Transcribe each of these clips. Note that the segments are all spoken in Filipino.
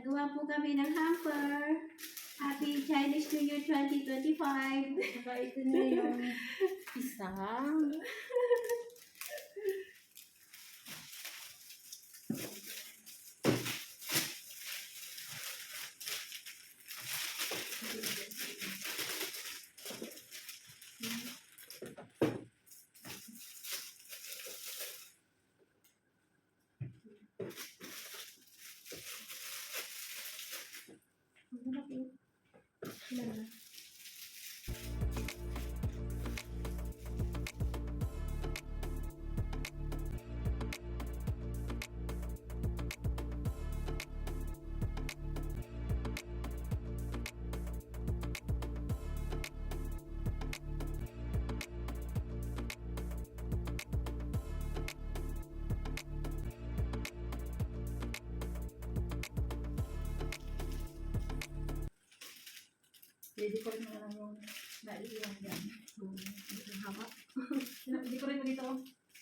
Nagawa po kami ng hamper. Happy Chinese New Year 2025. Saka ito na yung isa. Pwede ko rin na yung naiiwan yan. Ang haba. Hindi ko rin mo dito.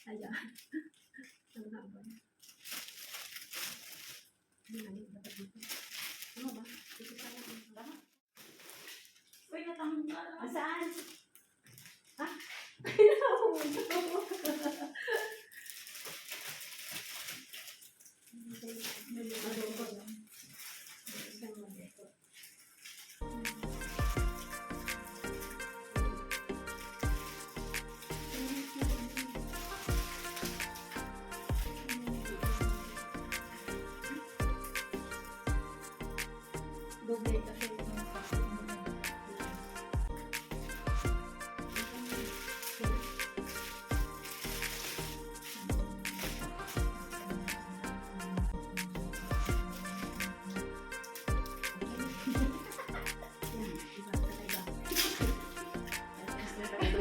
Ayan. Ang haba. Ano dapat dito? Ano ba? Dito pa lang. Uy, natanggal. Saan? Ha? Doble kasi yung plastic mo.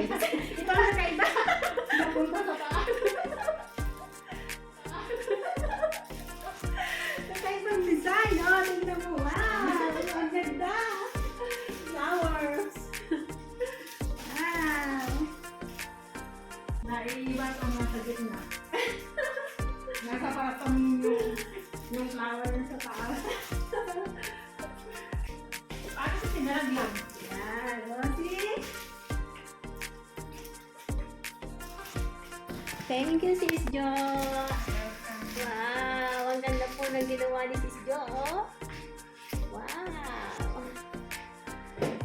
Ito lang kaiba. Napunta sa taas. Kakaibang design. Oh, tingnan mo. Wow. Ang ganda. Flowers. Wow. Naiiwan ang nasa gitna. Nasa patong yung flower sa taas. Paano sa sinalagyan? Yan. Rosie. Thank you, Sis Jo. Wow. Ang ganda po ng ginawa ni Sis Jo. Oh. Wow.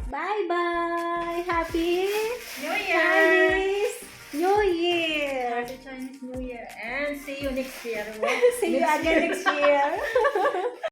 Bye-bye. Happy New Year! Chinese New Year. Happy Chinese New Year and see you next year. See you again next year.